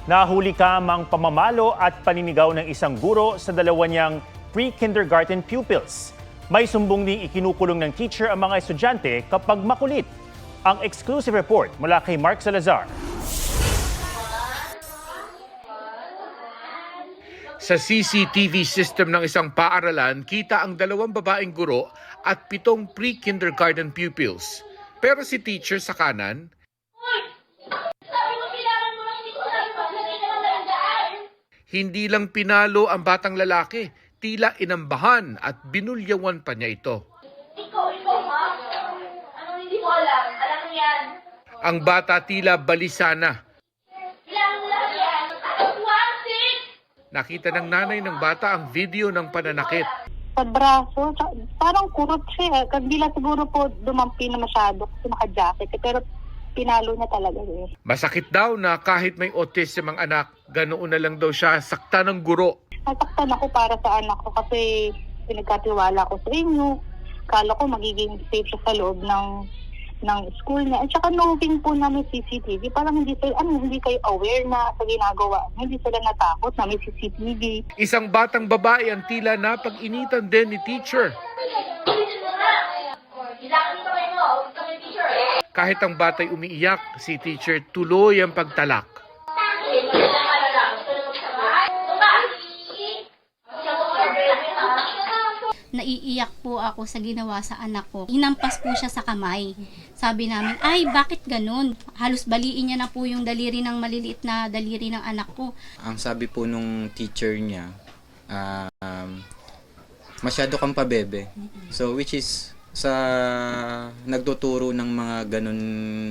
Nahuli kamang pamamalo at paninigaw ng isang guro sa dalawa niyang pre-kindergarten pupils. May sumbong ding ikinukulong ng teacher ang mga estudyante kapag makulit. Ang exclusive report mula kay Mark Salazar. Sa CCTV system ng isang paaralan, kita ang dalawang babaeng guro at 7 pre-kindergarten pupils. Pero si teacher sa kanan, hindi lang pinalo ang batang lalaki, tila inambahan at binulyawan pa niya ito. Ikaw, ma. Anong hindi mo alam? Alam mo yan. Ang bata tila balisana. Ilang lang yan. Wanted! Nakita ng nanay ng bata ang video ng pananakit. Sa braso, parang kurot siya. Kabila siguro po dumampi na masyado kasi naka-jacket. Pero pinalo niya talaga eh. Masakit daw na kahit may autism ang anak, ganoon na lang daw siya sakta ng guro. Nasaktan ako para sa anak ko kasi pinagkatiwala ko sa inyo. Kala ko magiging safe siya sa loob ng school niya. At saka knowing po namin CCTV, parang hindi kayo aware na sa ginagawa. Hindi sila natakot na may CCTV. Isang batang babae ang tila napag-initan din ni teacher. Kahit ang batay umiiyak, si teacher tuloy ang pagtalak. Naiiyak po ako sa ginawa sa anak ko. Hinampas po siya sa kamay. Sabi namin, ay bakit ganun? Halos baliin niya na po yung daliri ng maliliit na daliri ng anak ko. Ang sabi po nung teacher niya, masyado kang pabebe. So which is sa nagtuturo ng mga ganun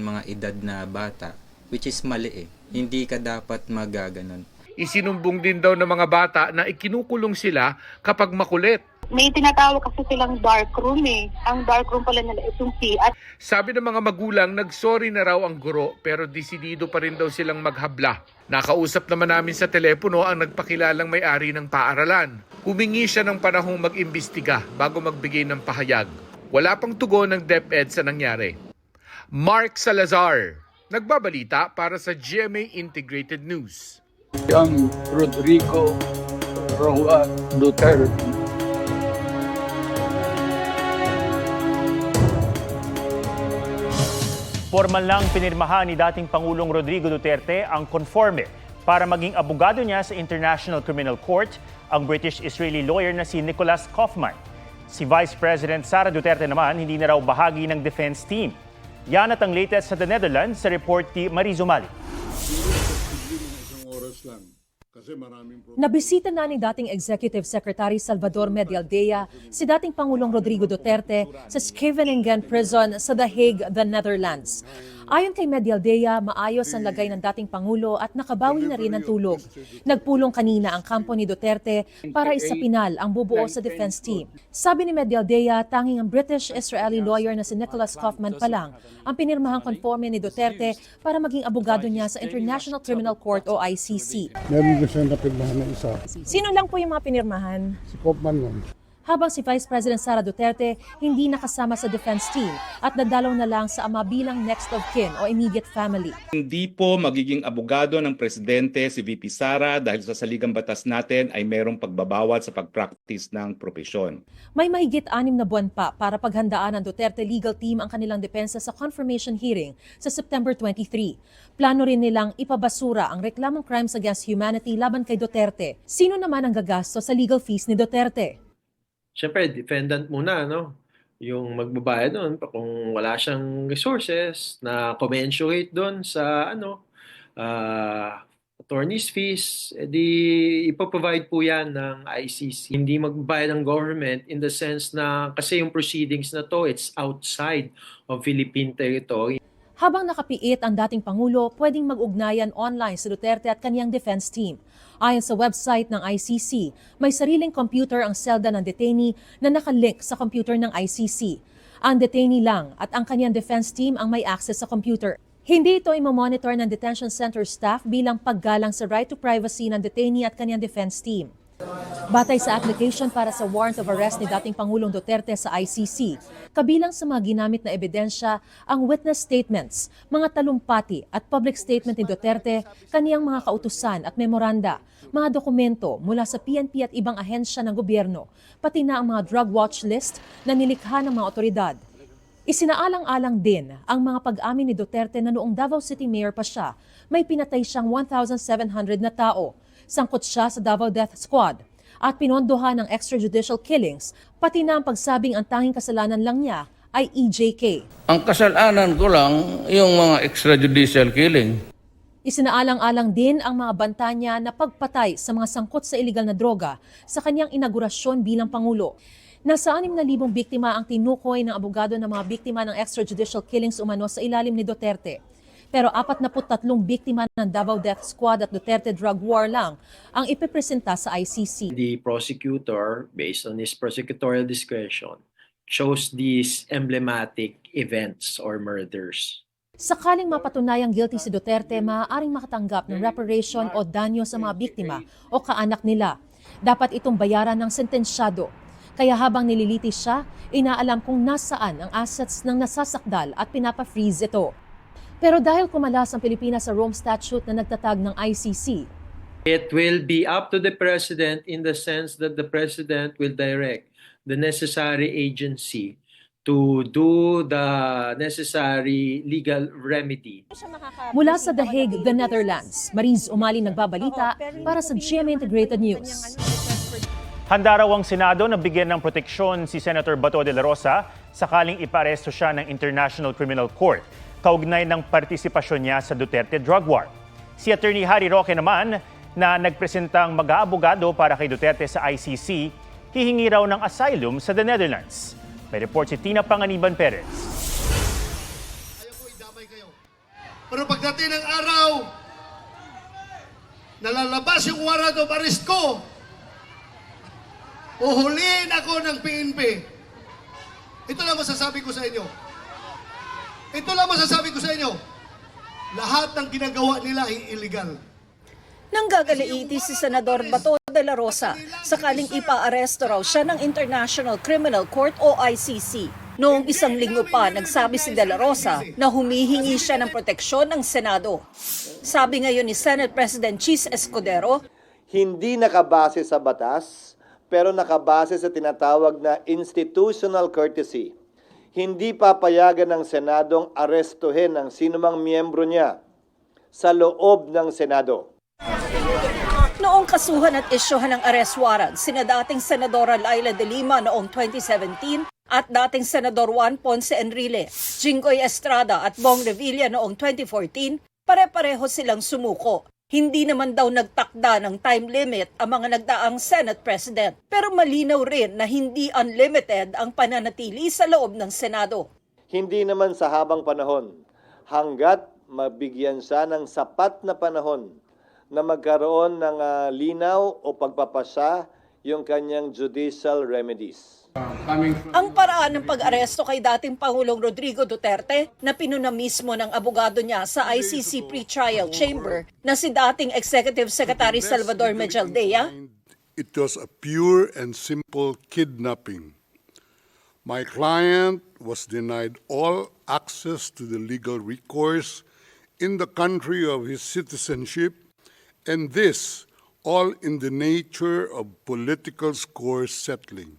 mga edad na bata, which is mali eh. Hindi ka dapat magaganon. Isinumbong din daw ng mga bata na ikinukulong sila kapag makulit. May tinatawag kasi silang dark room eh. Ang dark room pala nila itong at Sabi ng mga magulang, nagsorry na raw ang guro pero desidido pa rin daw silang maghabla. Nakausap naman namin sa telepono ang nagpakilalang may-ari ng paaralan. Humingi siya ng panahong mag-imbestiga bago magbigay ng pahayag. Wala pang tugon ng DepEd sa nangyari. Mark Salazar, nagbabalita para sa GMA Integrated News. Ang Rodrigo Roa Duterte. Formal lang pinirmahan ni dating Pangulong Rodrigo Duterte ang conforme para maging abogado niya sa International Criminal Court ang British-Israeli lawyer na si Nicholas Kaufman. Si Vice President Sara Duterte naman hindi na raw bahagi ng defense team. Yan at ang latest sa the Netherlands sa report ni Marizo Mali. Nabisita na ni dating Executive Secretary Salvador Medialdea si dating Pangulong Rodrigo Duterte sa Scheveningen Prison sa The Hague, the Netherlands. Ayon kay Medialdea, maayos ang lagay ng dating Pangulo at nakabawi na rin ng tulog. Nagpulong kanina ang kampo ni Duterte para isapinal ang bubuo sa defense team. Sabi ni Medialdea, tanging ang British-Israeli lawyer na si Nicholas Kaufman pa lang ang pinirmahang conforme ni Duterte para maging abogado niya sa International Criminal Court o ICC. Meron ko siya napirmahan na isa. Sino lang po yung mga pinirmahan? Si Kaufman lang. Habang si Vice President Sara Duterte hindi nakasama sa defense team at dadalaw na lang sa ama bilang next of kin o immediate family. Hindi po magiging abogado ng presidente si VP Sara dahil sa saligang batas natin ay merong pagbabawal sa pagpractice ng propesyon. May mahigit 6 na buwan pa para paghandaan ng Duterte legal team ang kanilang depensa sa confirmation hearing sa September 23. Plano rin nilang ipabasura ang reklamong crimes against humanity laban kay Duterte. Sino naman ang gagasto sa legal fees ni Duterte? Siyempre, defendant muna, no? Yung magbabayad doon kung wala siyang resources na commensurate doon sa attorney's fees, edi ipoprovide po yan ng ICC. Hindi magbabayad ng government in the sense na kasi yung proceedings na to, it's outside of Philippine territory. Habang nakapiit ang dating Pangulo, pwedeng mag-ugnayan online sa Duterte at kaniyang defense team. Ayon sa website ng ICC, may sariling computer ang selda ng detainee na nakalink sa computer ng ICC. Ang detainee lang at ang kaniyang defense team ang may access sa computer. Hindi ito imamonitor ng detention center staff bilang paggalang sa right to privacy ng detainee at kaniyang defense team. Batay sa application para sa warrant of arrest ni dating Pangulong Duterte sa ICC, kabilang sa mga ginamit na ebidensya ang witness statements, mga talumpati at public statement ni Duterte, kaniyang mga kautusan at memoranda, mga dokumento mula sa PNP at ibang ahensya ng gobyerno, pati na ang mga drug watch list na nilikha ng mga otoridad. Isinaalang-alang din ang mga pag-amin ni Duterte na noong Davao City Mayor pa siya, may pinatay siyang 1,700 na tao. Sangkot siya sa Davao Death Squad at pinondohan ng extrajudicial killings, pati na ang pagsabing ang tanging kasalanan lang niya ay EJK. Ang kasalanan ko lang yung mga extrajudicial killing. Isinaalang-alang din ang mga banta niya na pagpatay sa mga sangkot sa iligal na droga sa kanyang inaugurasyon bilang Pangulo. Nasa 6,000 biktima ang tinukoy ng abogado ng mga biktima ng extrajudicial killings umano sa ilalim ni Duterte. Pero 43 biktima ng Davao Death Squad at Duterte Drug War lang ang ipipresenta sa ICC. The prosecutor, based on his prosecutorial discretion, chose these emblematic events or murders. Sakaling mapatunayang guilty si Duterte, maaaring makatanggap ng reparation o danyo sa mga biktima o kaanak nila. Dapat itong bayaran ng sentensyado. Kaya habang nililitis siya, inaalam kung nasaan ang assets ng nasasakdal at pinapa-freeze ito. Pero dahil kumalas ang Pilipinas sa Rome Statute na nagtatag ng ICC, It will be up to the President in the sense that the President will direct the necessary agency to do the necessary legal remedy. mula sa The Hague, the Netherlands, Mariz Umali nagbabalita para sa GMA Integrated News. Handa raw ang Senado na bigyan ng proteksyon si Senator Bato de la Rosa sakaling iparesto siya ng International Criminal Court kaugnay ng partisipasyon niya sa Duterte Drug War. Si Attorney Harry Roque naman na nagpresentang mag-aabogado para kay Duterte sa ICC, hihingi raw ng asylum sa the Netherlands. May report si Tina Panganiban Perez. Pero pagdating ng araw, nalalabas yung warrant of arrest ko, uhulihin ako ng PNP. Ito lang masasabi ko sa inyo. Lahat ng ginagawa nila ay illegal. Nanggagaliiti si Senador Bato de la Rosa sakaling ipaaresto raw siya ng International Criminal Court o ICC. Noong 1 linggo pa, nagsabi si de la Rosa na humihingi siya ng proteksyon ng Senado. Sabi ngayon ni Senate President Chis Escudero, hindi nakabase sa batas, pero nakabase sa tinatawag na institutional courtesy. Hindi papayagan ng Senadong arestuhin ang sinumang miyembro niya sa loob ng Senado. Noong kasuhan at isyuhan ng arrest warrant, sina dating Senadora Laila de Lima noong 2017 at dating Senador Juan Ponce Enrile, Jinggoy Estrada at Bong Revilla noong 2014, pare-pareho silang sumuko. Hindi naman daw nagtakda ng time limit ang mga nagdaang Senate President. Pero malinaw rin na hindi unlimited ang pananatili sa loob ng Senado. Hindi naman sa habang panahon, hanggat mabigyan siya ng sapat na panahon na magkaroon ng linaw o pagpapasa yung kanyang judicial remedies. Ang paraan ng pag-aresto kay dating Pangulong Rodrigo Duterte na pinuna mismo ng abogado niya sa ICC Pre-Trial Chamber na si dating Executive Secretary Salvador Medialdea. It was a pure and simple kidnapping. My client was denied all access to the legal recourse in the country of his citizenship, and this all in the nature of political score settling.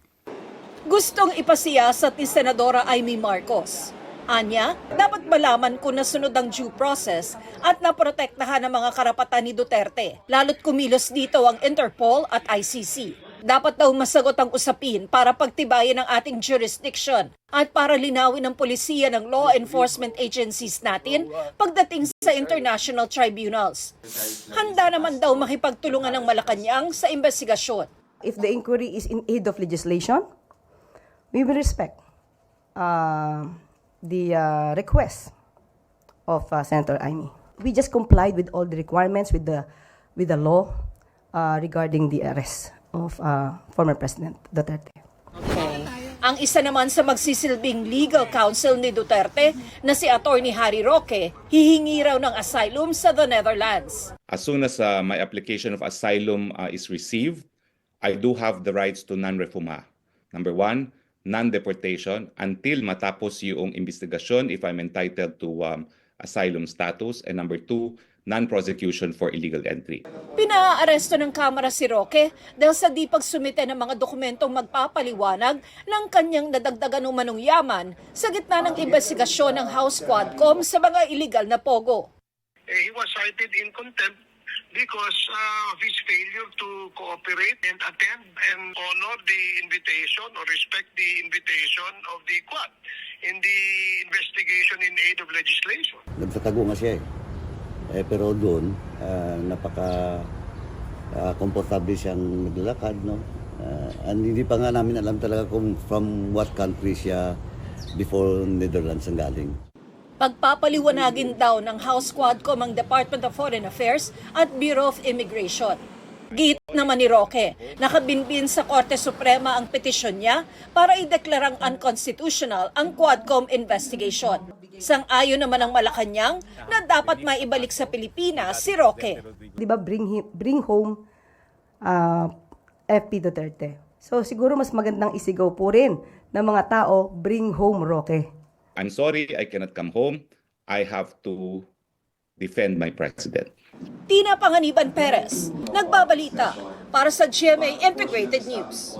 Gustong ipasiyasat ni Senadora Amy Marcos. Anya, dapat malaman kung nasunod ang due process at naprotektahan ang mga karapatan ni Duterte, lalo't kumilos dito ang Interpol at ICC. Dapat daw masagot ang usapin para pagtibayin ang ating jurisdiction at para linawin ng polisiya ng law enforcement agencies natin pagdating sa international tribunals. Handa naman daw makipagtulungan ng Malacanang sa investigasyon. If the inquiry is in aid of legislation, we will respect the request of Senator Amy. We just complied with all the requirements with the law regarding the arrest of former President Duterte. Ang isa naman sa magsisilbing legal counsel ni Duterte na si Attorney Harry Roque, hihingi raw ng asylum sa the Netherlands. As soon as my application of asylum is received, I do have the rights to non-refuma. Number one, non-deportation until matapos yung investigasyon if I'm entitled to asylum status. And number two, non-prosecution for illegal entry. Pinaaresto ng Kamara si Roque dahil sa di pagsumite ng mga dokumentong magpapaliwanag ng kanyang nadagdagan umanong yaman sa gitna ng investigasyon ng House Quadcom sa mga illegal na pogo. He was cited in contempt because of his failure to cooperate and attend and honor the invitation or respect the invitation of the Quad in the investigation in aid of legislation. Nagtatago nga siya pero doon komportable siyang naglalakad, no? And hindi pa nga namin alam talaga kung from what country siya before Netherlands ang galing. Pagpapaliwanagin daw ng House Quadcom ang Department of Foreign Affairs at Bureau of Immigration. Git naman ni Roque, nakabinbin sa Korte Suprema ang petisyon niya para ideklarang unconstitutional ang Quadcom investigation. Sang-ayon naman ang Malacanang na dapat maibalik sa Pilipinas si Roque. Di ba bring home FP Duterte. So siguro mas magandang isigaw po rin ng mga tao, bring home Roque. I'm sorry, I cannot come home. I have to defend my president. Tina Panganiban Perez, nagbabalita para sa GMA Integrated News.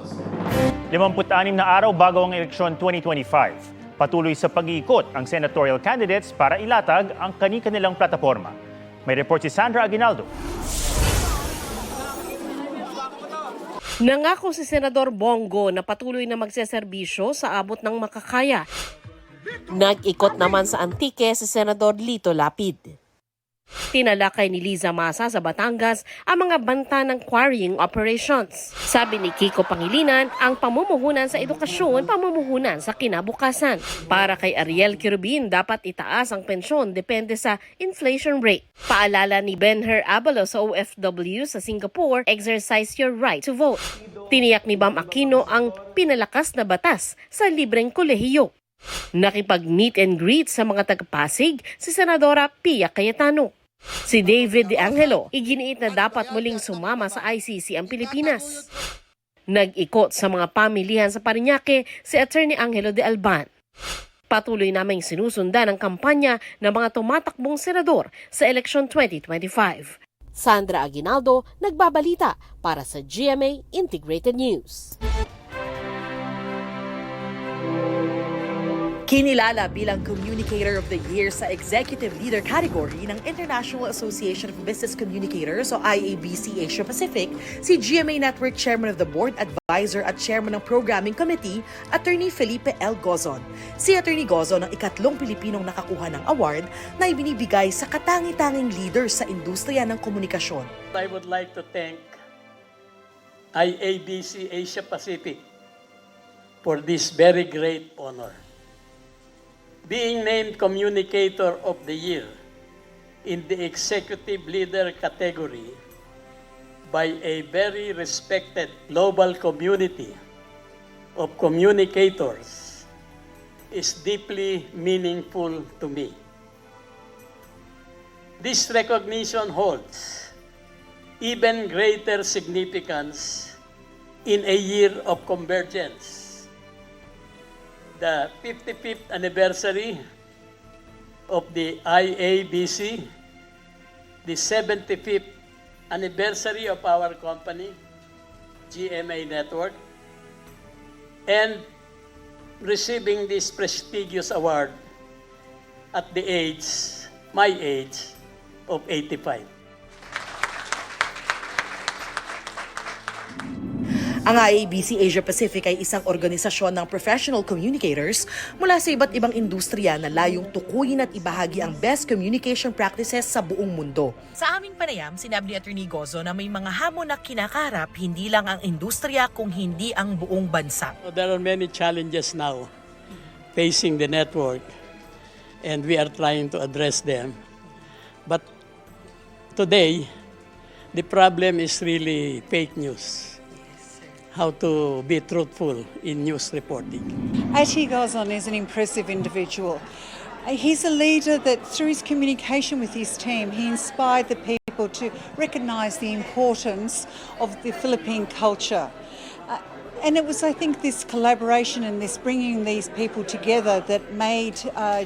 56 na araw bago ang eleksyon 2025. Patuloy sa pag-iikot ang senatorial candidates para ilatag ang kani-kanilang plataforma. May report si Sandra Aguinaldo. Nangako si Senador Bongo na patuloy na magseserbisyo sa abot ng makakaya. Nag-ikot naman sa Antique si Senador Lito Lapid. Tinalakay ni Liza Masa sa Batangas ang mga banta ng quarrying operations. Sabi ni Kiko Pangilinan, ang pamumuhunan sa edukasyon, pamumuhunan sa kinabukasan. Para kay Ariel Quirubin, dapat itaas ang pensyon depende sa inflation rate. Paalala ni Benher Abalos sa OFW sa Singapore, exercise your right to vote. Tiniyak ni Bam Aquino ang pinalakas na batas sa libreng kolehiyo. Nakipag-meet and greet sa mga taga-Pasig si Senadora Pia Cayetano. Si David De Angelo, iginiit na dapat muling sumama sa ICC ang Pilipinas. Nag-ikot sa mga pamilihan sa Parañaque si Attorney Angelo de Alban. Patuloy naming sinusundan ang kampanya ng mga tumatakbong senador sa eleksyon 2025. Sandra Aguinaldo, nagbabalita para sa GMA Integrated News. Kinilala bilang Communicator of the Year sa Executive Leader category ng International Association of Business Communicators o IABC Asia Pacific si GMA Network Chairman of the Board Advisor at Chairman ng Programming Committee, Attorney Felipe L. Gozon. Si Attorney Gozon ang ikatlong Pilipinong nakakuha ng award na ibinibigay sa katangi-tanging leader sa industriya ng komunikasyon. I would like to thank IABC Asia Pacific for this very great honor. Being named Communicator of the Year in the Executive Leader category by a very respected global community of communicators is deeply meaningful to me. This recognition holds even greater significance in a year of convergence. The 55th anniversary of the IABC, the 75th anniversary of our company, GMA Network, and receiving this prestigious award at the age, my age, of 85. Ang IABC Asia Pacific ay isang organisasyon ng professional communicators mula sa iba't ibang industriya na layong tukuyin at ibahagi ang best communication practices sa buong mundo. Sa aming panayam, sinabi ni Attorney Gozo na may mga hamon na kinakarap hindi lang ang industriya kung hindi ang buong bansa. There are many challenges now facing the network and we are trying to address them. But today, the problem is really fake news. How to be truthful in news reporting. Attorney Gozon is an impressive individual. He's a leader that through his communication with his team, he inspired the people to recognise the importance of the Philippine culture. And it was, I think, this collaboration and this bringing these people together that made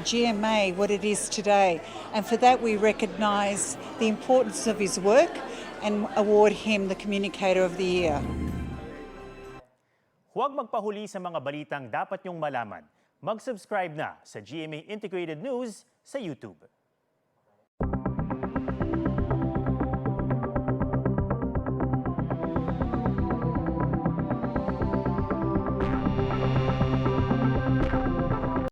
GMA what it is today. And for that we recognise the importance of his work and award him the Communicator of the Year. Huwag magpahuli sa mga balitang dapat niyong malaman. Mag-subscribe na sa GMA Integrated News sa YouTube.